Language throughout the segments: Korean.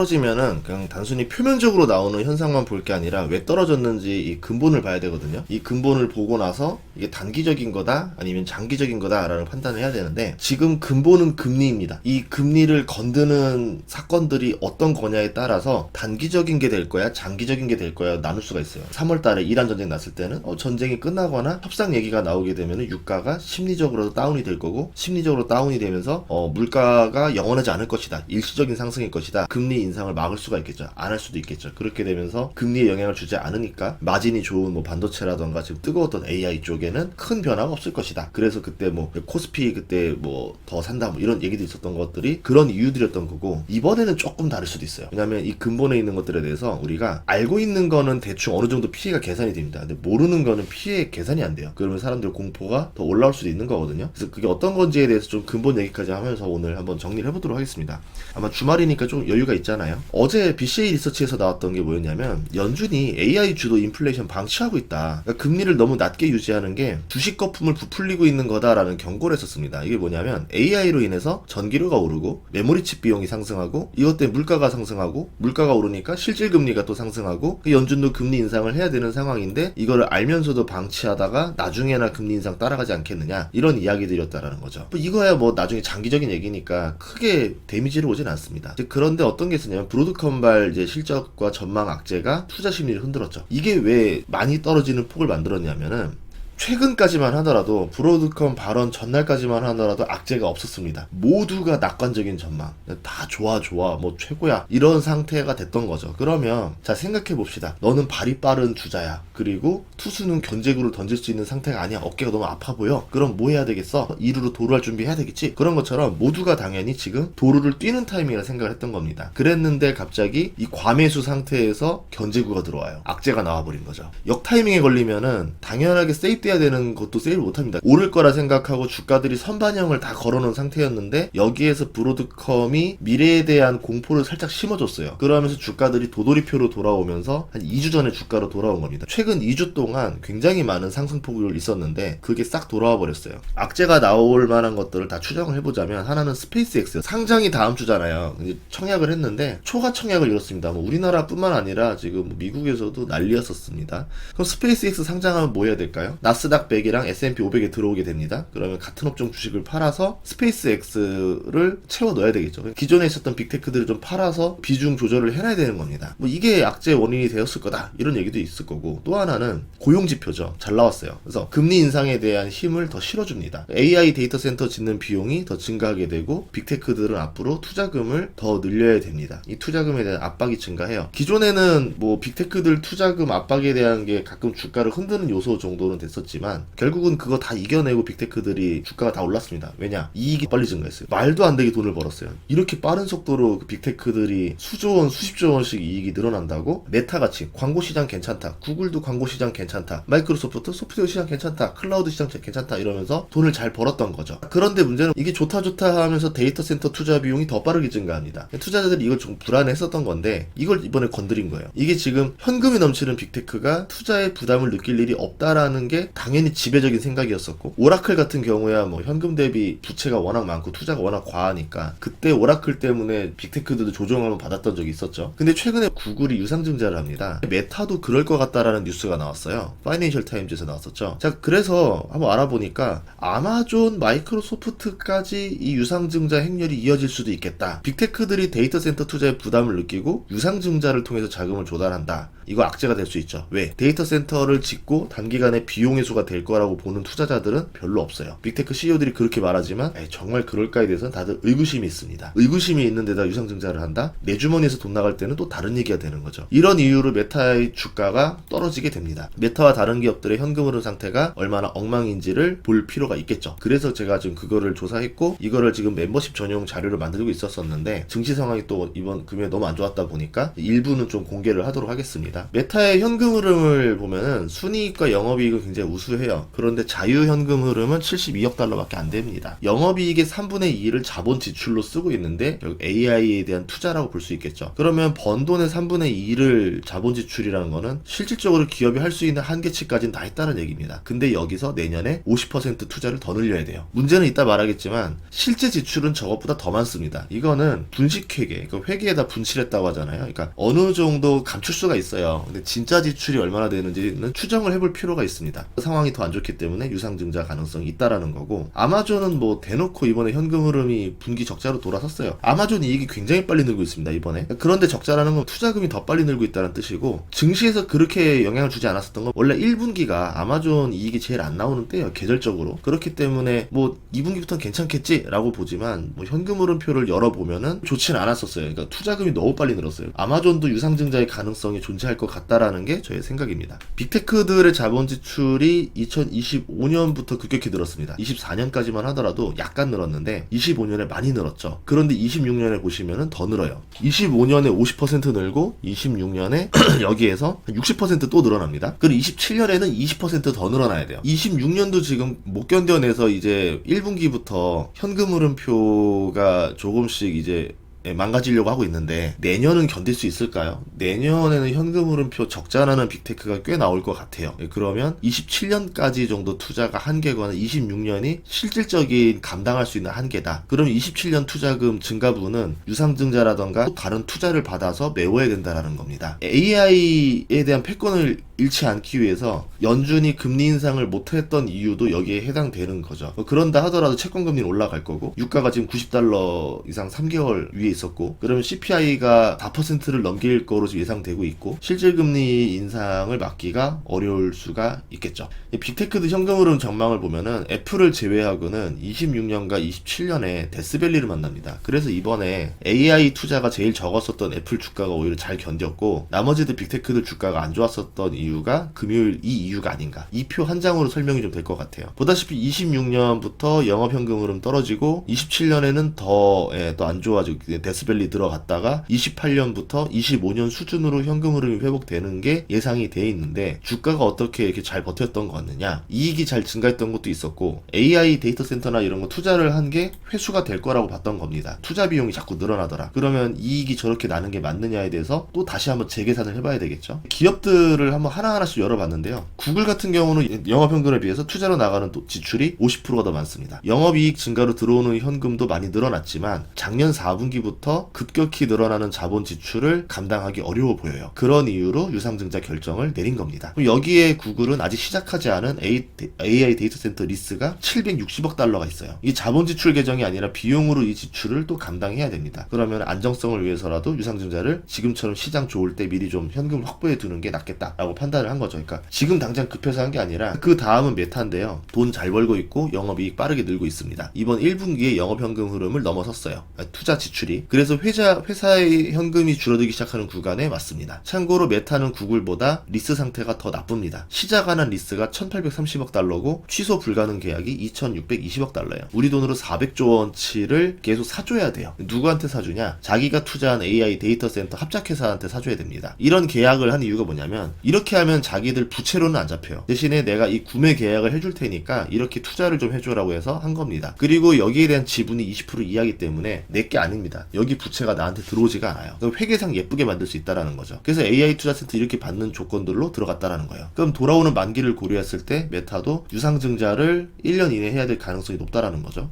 떨어지면은 그냥 단순히 표면적으로 나오는 현상만 볼 게 아니라 왜 떨어졌는지 이 근본을 봐야 되거든요. 이 근본을 보고 나서 이게 단기적인 거다 아니면 장기적인 거다라는 판단을 해야 되는데, 지금 근본은 금리입니다. 이 금리를 건드는 사건들이 어떤 거냐에 따라서 단기적인 게 될 거야 장기적인 게 될 거야 나눌 수가 있어요. 3월 달에 이란 전쟁 났을 때는 전쟁이 끝나거나 협상 얘기가 나오게 되면 유가가 심리적으로 다운이 될 거고, 심리적으로 다운이 되면서 물가가 영원하지 않을 것이다, 일시적인 상승일 것이다, 금리 인상을 막을 수가 있겠죠. 안 할 수도 있겠죠. 그렇게 되면서 금리에 영향을 주지 않으니까 마진이 좋은 뭐 반도체라던가 지금 뜨거웠던 AI 쪽에는 큰 변화가 없을 것이다. 그래서 그때 뭐 코스피 그때 뭐 더 산다 뭐 이런 얘기도 있었던 것들이 그런 이유들이었던 거고, 이번에는 조금 다를 수도 있어요. 왜냐면 이 근본에 있는 것들에 대해서 우리가 알고 있는 거는 대충 어느 정도 피해가 계산이 됩니다. 근데 모르는 거는 피해 계산이 안 돼요. 그러면 사람들 공포가 더 올라올 수도 있는 거거든요. 그래서 그게 어떤 건지에 대해서 좀 근본 얘기까지 하면서 오늘 한번 정리를 해보도록 하겠습니다. 아마 주말이니까 좀 여유가 있잖아요. 어제 BCA 리서치에서 나왔던 게 뭐였냐면, 연준이 AI 주도 인플레이션 방치하고 있다. 그러니까 금리를 너무 낮게 유지하는 게 주식 거품을 부풀리고 있는 거다라는 경고를 했었습니다. 이게 뭐냐면 AI로 인해서 전기료가 오르고 메모리 칩 비용이 상승하고, 이것 때문에 물가가 상승하고, 물가가 오르니까 실질 금리가 또 상승하고, 연준도 금리 인상을 해야 되는 상황인데 이거를 알면서도 방치하다가 나중에나 금리 인상 따라가지 않겠느냐, 이런 이야기들이었다라는 거죠. 이거야 뭐 나중에 장기적인 얘기니까 크게 데미지를 오진 않습니다. 그런데 어떤 게 있었냐면, 브로드컴발 이제 실적과 전망 악재가 투자 심리를 흔들었죠. 이게 왜 많이 떨어지는 폭을 만들었냐면은, 최근까지만 하더라도 브로드컴 발언 전날까지만 하더라도 악재가 없었습니다. 모두가 낙관적인 전망, 다 좋아 뭐 최고야, 이런 상태가 됐던 거죠. 그러면 자 생각해 봅시다. 너는 발이 빠른 주자야. 그리고 투수는 견제구를 던질 수 있는 상태가 아니야. 어깨가 너무 아파 보여. 그럼 뭐 해야 되겠어? 2루로 도루할 준비해야 되겠지. 그런 것처럼 모두가 당연히 지금 도루를 뛰는 타이밍이라 생각을 했던 겁니다. 그랬는데 갑자기 이 과매수 상태에서 견제구가 들어와요. 악재가 나와버린 거죠. 역 타이밍에 걸리면은 당연하게 세이프 해야 되는 것도 세일 못합니다. 오를 거라 생각하고 주가들이 선반영을 다 걸어놓은 상태였는데, 여기에서 브로드컴이 미래에 대한 공포를 살짝 심어줬어요. 그러면서 주가들이 도돌이표로 돌아오면서 한 2주 전에 주가로 돌아온 겁니다. 최근 2주 동안 굉장히 많은 상승폭이 있었는데 그게 싹 돌아와 버렸어요. 악재가 나올 만한 것들을 다 추정을 해보자면, 하나는 스페이스X 상장이 다음 주잖아요. 이제 청약을 했는데 초과 청약을 이뤘습니다. 뭐 우리나라뿐만 아니라 지금 미국에서도 난리였었습니다. 그럼 스페이스X 상장하면 뭐 해야 될까요? 나스닥 100이랑 S&P 500에 들어오게 됩니다. 그러면 같은 업종 주식을 팔아서 스페이스X를 채워 넣어야 되겠죠. 기존에 있었던 빅테크들을 좀 팔아서 비중 조절을 해놔야 되는 겁니다. 뭐 이게 악재 원인이 되었을 거다, 이런 얘기도 있을 거고, 또 하나는 고용지표죠. 잘 나왔어요. 그래서 금리 인상에 대한 힘을 더 실어줍니다. AI 데이터 센터 짓는 비용이 더 증가하게 되고, 빅테크들은 앞으로 투자금을 더 늘려야 됩니다. 이 투자금에 대한 압박이 증가해요. 기존에는 뭐 빅테크들 투자금 압박에 대한 게 가끔 주가를 흔드는 요소 정도는 됐었지만, 결국은 그거 다 이겨내고 빅테크들이 주가가 다 올랐습니다. 왜냐? 이익이 빨리 증가했어요. 말도 안 되게 돈을 벌었어요. 이렇게 빠른 속도로 빅테크들이 수조 원, 수십조 원씩 이익이 늘어난다고? 메타같이 광고 시장 괜찮다, 구글도 광고 시장 괜찮다, 마이크로소프트 소프트웨어 시장 괜찮다, 클라우드 시장 괜찮다, 이러면서 돈을 잘 벌었던 거죠. 그런데 문제는 이게 좋다 하면서 데이터 센터 투자 비용이 더 빠르게 증가합니다. 투자자들이 이걸 좀 불안해했었던 건데 이걸 이번에 건드린 거예요. 이게 지금 현금이 넘치는 빅테크가 투자에 부담을 느낄 일이 없다라는 게 당연히 지배적인 생각이었었고, 오라클 같은 경우야 뭐 현금 대비 부채가 워낙 많고 투자가 워낙 과하니까 그때 오라클 때문에 빅테크들도 조정을 받았던 적이 있었죠. 근데 최근에 구글이 유상증자를 합니다. 메타도 그럴 것 같다라는 뉴스가 나왔어요. 파이낸셜 타임즈에서 나왔었죠. 자, 그래서 한번 알아보니까 아마존, 마이크로소프트까지 이 유상증자 행렬이 이어질 수도 있겠다. 빅테크들이 데이터 센터 투자에 부담을 느끼고 유상증자를 통해서 자금을 조달한다. 이거 악재가 될 수 있죠. 왜? 데이터 센터를 짓고 단기간에 비용 회수가 될 거라고 보는 투자자들은 별로 없어요. 빅테크 CEO들이 그렇게 말하지만 정말 그럴까에 대해서는 다들 의구심이 있습니다. 의구심이 있는 데다 유상증자를 한다? 내 주머니에서 돈 나갈 때는 또 다른 얘기가 되는 거죠. 이런 이유로 메타의 주가가 떨어지게 됩니다. 메타와 다른 기업들의 현금 흐름 상태가 얼마나 엉망인지를 볼 필요가 있겠죠. 그래서 제가 지금 그거를 조사했고, 이거를 지금 멤버십 전용 자료를 만들고 있었었는데 증시 상황이 또 이번 금요일에 너무 안 좋았다 보니까 일부는 좀 공개를 하도록 하겠습니다. 메타의 현금 흐름을 보면은 순이익과 영업이익은 굉장히 우수해요. 그런데 자유현금 흐름은 72억 달러밖에 안 됩니다. 영업이익의 3분의 2를 자본 지출로 쓰고 있는데 결국 AI에 대한 투자라고 볼 수 있겠죠. 그러면 번 돈의 3분의 2를 자본 지출이라는 거는 실질적으로 기업이 할 수 있는 한계치까지는 다 했다는 얘기입니다. 근데 여기서 내년에 50% 투자를 더 늘려야 돼요. 문제는 이따 말하겠지만 실제 지출은 저것보다 더 많습니다. 이거는 분식회계, 그러니까 회계에다 분칠했다고 하잖아요. 그러니까 어느 정도 감출 수가 있어요. 근데 진짜 지출이 얼마나 되는지는 추정을 해볼 필요가 있습니다. 상황이 더 안 좋기 때문에 유상증자 가능성이 있다라는 거고, 아마존은 뭐 대놓고 이번에 현금 흐름이 분기 적자로 돌아섰어요. 아마존 이익이 굉장히 빨리 늘고 있습니다, 이번에. 그런데 적자라는 건 투자금이 더 빨리 늘고 있다는 뜻이고, 증시에서 그렇게 영향을 주지 않았었던 건 원래 1분기가 아마존 이익이 제일 안 나오는 때예요, 계절적으로. 그렇기 때문에 뭐 2분기부터는 괜찮겠지라고 보지만 뭐 현금 흐름표를 열어보면은 좋지는 않았었어요. 그러니까 투자금이 너무 빨리 늘었어요. 아마존도 유상증자의 가능성이 존재할 것 같다라는 게 저의 생각입니다. 빅테크들의 자본 지출이 2025년부터 급격히 늘었습니다. 24년까지만 하더라도 약간 늘었는데 25년에 많이 늘었죠. 그런데 26년에 보시면은 더 늘어요. 25년에 50% 늘고 26년에 여기에서 60% 또 늘어납니다. 그리고 27년에는 20% 더 늘어나야 돼요. 26년도 지금 못 견뎌내서 이제 1분기부터 현금 흐름표가 조금씩 이제 망가지려고 하고 있는데 내년은 견딜 수 있을까요? 내년에는 현금 흐름표 적자나는 빅테크가 꽤 나올 것 같아요. 그러면 27년까지 정도 투자가 한계거나 26년이 실질적인 감당할 수 있는 한계다. 그러면 27년 투자금 증가분은 유상증자라던가 또 다른 투자를 받아서 메워야 된다라는 겁니다. AI에 대한 패권을 잃지 않기 위해서 연준이 금리 인상을 못했던 이유도 여기에 해당되는 거죠. 그런다 하더라도 채권금리는 올라갈 거고, 유가가 지금 90달러 이상 3개월 위에 있었고, 그러면 CPI가 4%를 넘길 거로 지금 예상되고 있고, 실질금리 인상을 막기가 어려울 수가 있겠죠. 빅테크드 현금 흐름 전망을 보면은 애플을 제외하고는 26년과 27년에 데스밸리를 만납니다. 그래서 이번에 AI 투자가 제일 적었었던 애플 주가가 오히려 잘 견뎠고, 나머지들 빅테크들 주가가 안 좋았었던 이유가 금요일 이 이유가 아닌가. 이 표 한 장으로 설명이 좀 될 것 같아요. 보다시피 26년부터 영업현금 흐름 떨어지고 27년에는 더 안 좋아지고 데스밸리 들어갔다가 28년부터 25년 수준으로 현금 흐름이 회복되는 게 예상이 돼 있는데, 주가가 어떻게 이렇게 잘 버텼던 것 같느냐. 이익이 잘 증가했던 것도 있었고, AI 데이터 센터나 이런 거 투자를 한 게 회수가 될 거라고 봤던 겁니다. 투자 비용이 자꾸 늘어나더라. 그러면 이익이 저렇게 나는 게 맞느냐에 대해서 또 다시 한번 재계산을 해봐야 되겠죠. 기업들을 한번 하나하나씩 열어봤는데요. 구글 같은 경우는 영업현금에 비해서 투자로 나가는 지출이 50%가 더 많습니다. 영업이익 증가로 들어오는 현금도 많이 늘어났지만 작년 4분기부터 급격히 늘어나는 자본 지출을 감당하기 어려워 보여요. 그런 이유로 유상증자 결정을 내린 겁니다. 여기에 구글은 아직 시작하지 않은 AI 데이터 센터 리스가 760억 달러가 있어요. 이 자본 지출 계정이 아니라 비용으로 이 지출을 또 감당해야 됩니다. 그러면 안정성을 위해서라도 유상증자를 지금처럼 시장 좋을 때 미리 좀 현금 확보해 두는 게 낫겠다라고 판단을 한 거죠. 그러니까 지금 당장 급해서 한 게 아니라 그 다음은 메타인데요. 돈 잘 벌고 있고 영업이익 빠르게 늘고 있습니다. 이번 1분기에 영업현금 흐름을 넘어섰어요. 투자 지출이. 그래서 회사의 현금이 줄어들기 시작하는 구간에 왔습니다. 참고로 메타는 구글보다 리스 상태가 더 나쁩니다. 시작하는 리스가 1830억 달러고 취소 불가능 계약이 2620억 달러예요. 우리 돈으로 400조 원치를 계속 사줘야 돼요. 누구한테 사주냐? 자기가 투자한 AI 데이터 센터 합작회사한테 사줘야 됩니다. 이런 계약을 한 이유가 뭐냐면, 이렇게 하면 자기들 부채로는 안 잡혀요. 대신에 내가 이 구매 계약을 해줄 테니까 이렇게 투자를 좀 해줘라고 해서 한 겁니다. 그리고 여기에 대한 지분이 20% 이하기 때문에 내게 아닙니다. 여기 부채가 나한테 들어오지가 않아요. 회계상 예쁘게 만들 수 있다라는 거죠. 그래서 AI 투자 센터 이렇게 받는 조건들로 들어갔다라는 거예요. 그럼 돌아오는 만기를 고려했을 때 메타도 유상증자를 1년 이내에 해야 될 가능성이 높다라는 거죠.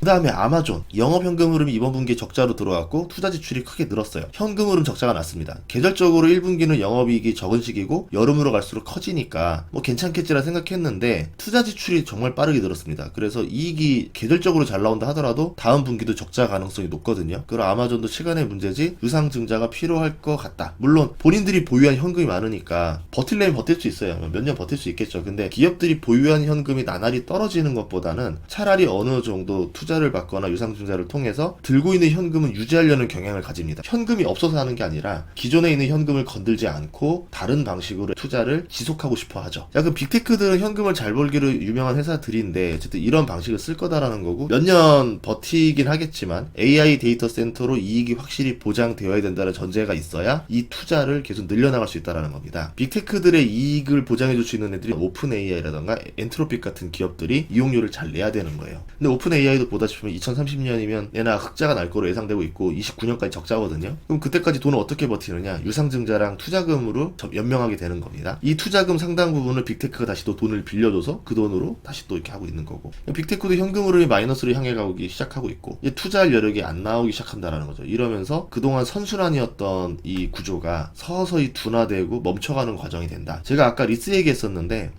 그 다음에 아마존 영업현금 흐름이 이번 분기에 적자로 들어왔고 투자 지출이 크게 늘었어요. 현금 흐름 적자가 났습니다. 계절적으로 1분기는 영업이익이 적은 시기고 여름으로 갈수록 커지니까 뭐 괜찮겠지라 생각했는데 투자 지출이 정말 빠르게 늘었습니다. 그래서 이익이 계절적으로 잘 나온다 하더라도 다음 분기도 적자 가능성이 높거든요. 그럼 아마존도 시간의 문제지 유상증자가 필요할 것 같다. 물론 본인들이 보유한 현금이 많으니까 버틸려면 버틸 수 있어요. 몇 년 버틸 수 있겠죠. 근데 기업들이 보유한 현금이 나날이 떨어지는 것보다는 차라리 어느 정도 투자 투자를 받거나 유상증자를 통해서 들고 있는 현금은 유지하려는 경향을 가집니다. 현금이 없어서 하는 게 아니라 기존에 있는 현금을 건들지 않고 다른 방식으로 투자를 지속하고 싶어 하죠. 자, 그럼 빅테크들은 현금을 잘 벌기로 유명한 회사들인데 어쨌든 이런 방식을 쓸 거다라는 거고, 몇 년 버티긴 하겠지만 AI 데이터 센터로 이익이 확실히 보장되어야 된다는 전제가 있어야 이 투자를 계속 늘려나갈 수 있다는 겁니다. 빅테크들의 이익을 보장해 줄 수 있는 애들이 오픈 AI라던가 엔트로픽 같은 기업들이 이용료를 잘 내야 되는 거예요. 근데 오픈 AI도 보다시피 2030년이면 내나 흑자가 날 거로 예상되고 있고 29년까지 적자거든요. 그럼 그때까지 돈을 어떻게 버티느냐? 유상증자랑 투자금으로 연명하게 되는 겁니다. 이 투자금 상당 부분을 빅테크가 다시 또 돈을 빌려줘서 그 돈으로 다시 또 이렇게 하고 있는 거고, 빅테크도 현금 흐름이 마이너스로 향해 가기 시작하고 있고 이제 투자할 여력이 안 나오기 시작한다라는 거죠. 이러면서 그동안 선순환이었던 이 구조가 서서히 둔화되고 멈춰가는 과정이 된다. 제가 아까 리스 얘기했었는데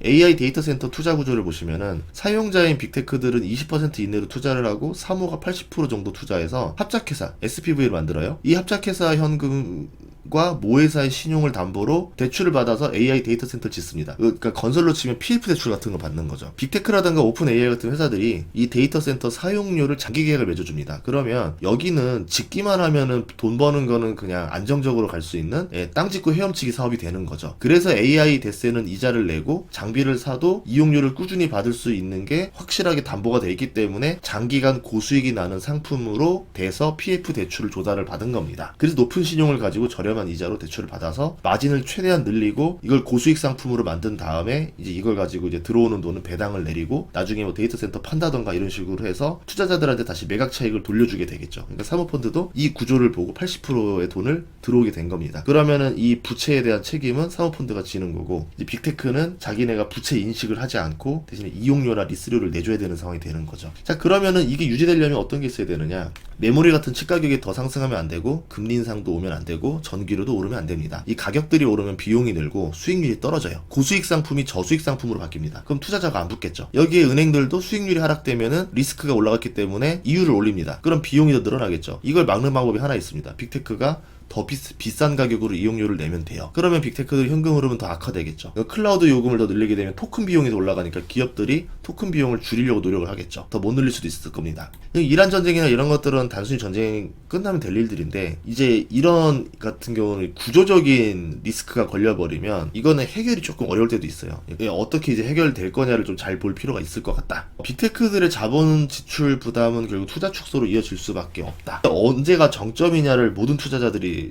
AI 데이터 센터 투자 구조를 보시면은 사용자인 빅테크들은 20% 이내로 투자를 하고 사모가 80% 정도 투자해서 합작회사 SPV를 만들어요. 이 합작회사 현금과 모회사의 신용을 담보로 대출을 받아서 AI 데이터 센터를 짓습니다. 그러니까 건설로 치면 PF 대출 같은 거 받는 거죠. 빅테크라든가 오픈 AI 같은 회사들이 이 데이터 센터 사용료를 장기 계약을 맺어줍니다. 그러면 여기는 짓기만 하면은 돈 버는 거는 그냥 안정적으로 갈 수 있는 땅 짓고 헤엄치기 사업이 되는 거죠. 그래서 AI 데스에는 이자를 내고 장비를 사도 이용료를 꾸준히 받을 수 있는 게 확실하게 담보가 돼 있기 때문에 장기간 고수익이 나는 상품으로 돼서 PF 대출을 조달을 받은 겁니다. 그래서 높은 신용을 가지고 저렴한 이자로 대출을 받아서 마진을 최대한 늘리고 이걸 고수익 상품으로 만든 다음에 이제 이걸 가지고 이제 들어오는 돈은 배당을 내리고 나중에 뭐 데이터 센터 판다던가 이런 식으로 해서 투자자들한테 다시 매각 차익을 돌려주게 되겠죠. 그러니까 사모펀드도 이 구조를 보고 80%의 돈을 들어오게 된 겁니다. 그러면은 이 부채에 대한 책임은 사모펀드가 지는 거고, 이제 빅테크는 자기네가 부채 인식을 하지 않고 대신에 이용료나 리스료를 내줘야 되는 상황이 되는 거죠. 자, 그러면은 이게 유지되려면 어떤 게 있어야 되느냐? 메모리 같은 칩 가격이 더 상승하면 안 되고 금리 인상도 오면 안 되고 전기료도 오르면 안 됩니다. 이 가격들이 오르면 비용이 늘고 수익률이 떨어져요. 고수익 상품이 저수익 상품으로 바뀝니다. 그럼 투자자가 안 붙겠죠. 여기에 은행들도 수익률이 하락되면은 리스크가 올라갔기 때문에 이율을 올립니다. 그럼 비용이 더 늘어나겠죠. 이걸 막는 방법이 하나 있습니다. 빅테크가 더 비싼 가격으로 이용료를 내면 돼요. 그러면 빅테크들 현금 흐름은 더 악화되겠죠. 클라우드 요금을 더 늘리게 되면 토큰 비용이 더 올라가니까 기업들이 토큰 비용을 줄이려고 노력을 하겠죠. 더 못 늘릴 수도 있을 겁니다. 이란 전쟁이나 이런 것들은 단순히 전쟁이 끝나면 될 일들인데, 이제 이런 같은 경우는 구조적인 리스크가 걸려버리면 이거는 해결이 조금 어려울 때도 있어요. 어떻게 이제 해결될 거냐를 좀 잘 볼 필요가 있을 것 같다. 빅테크들의 자본 지출 부담은 결국 투자 축소로 이어질 수밖에 없다. 언제가 정점이냐를 모든 투자자들이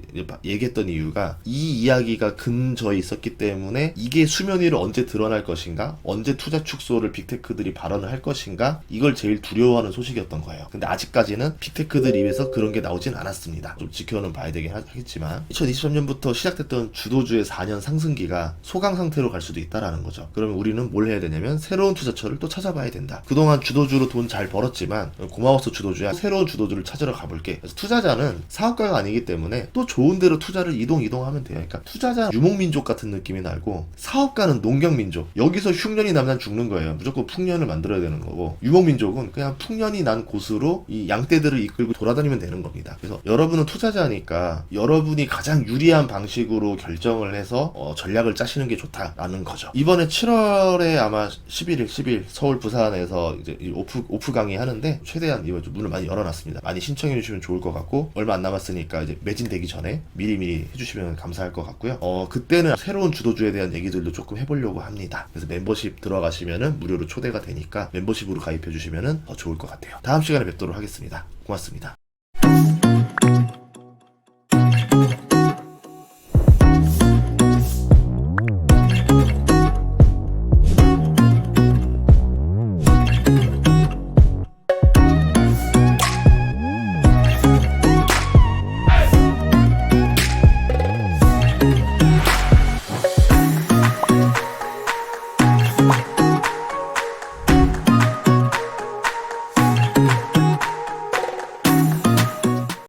얘기했던 이유가 이 이야기가 근저에 있었기 때문에 이게 수면 위로 언제 드러날 것인가, 언제 투자 축소를 빅테크들이 발언을 할 것인가, 이걸 제일 두려워하는 소식이었던 거예요. 근데 아직까지는 빅테크들 입에서 그런 게 나오진 않았습니다. 좀 지켜는 봐야 되긴 하겠지만 2023년부터 시작됐던 주도주의 4년 상승기가 소강 상태로 갈 수도 있다라는 거죠. 그러면 우리는 뭘 해야 되냐면 새로운 투자처를 또 찾아봐야 된다. 그동안 주도주로 돈 잘 벌었지만 고마워서 주도주야, 새로운 주도주를 찾으러 가볼게. 그래서 투자자는 사업가가 아니기 때문에 또 좋은 데로 투자를 이동하면 돼요. 그러니까 투자자 유목민족 같은 느낌이 나고, 사업가는 농경민족. 여기서 흉년이 나면 죽는 거예요. 무조건 풍년을 만들어야 되는 거고, 유목민족은 그냥 풍년이 난 곳으로 이 양떼들을 이끌고 돌아다니면 되는 겁니다. 그래서 여러분은 투자자니까 여러분이 가장 유리한 방식으로 결정을 해서 전략을 짜시는 게 좋다라는 거죠. 이번에 7월에 아마 10일 서울 부산에서 이제 오프 강의 하는데 최대한 이번 문을 많이 열어놨습니다. 많이 신청해 주시면 좋을 것 같고, 얼마 안 남았으니까 이제 매진되기 전에 미리 해주시면 감사할 것 같고요. 그때는 새로운 주도주에 대한 얘기들도 조금 해보려고 합니다. 그래서 멤버십 들어가시면은 무료로 초대가 되니까 멤버십으로 가입해 주시면은 더 좋을 것 같아요. 다음 시간에 뵙도록 하겠습니다. 고맙습니다.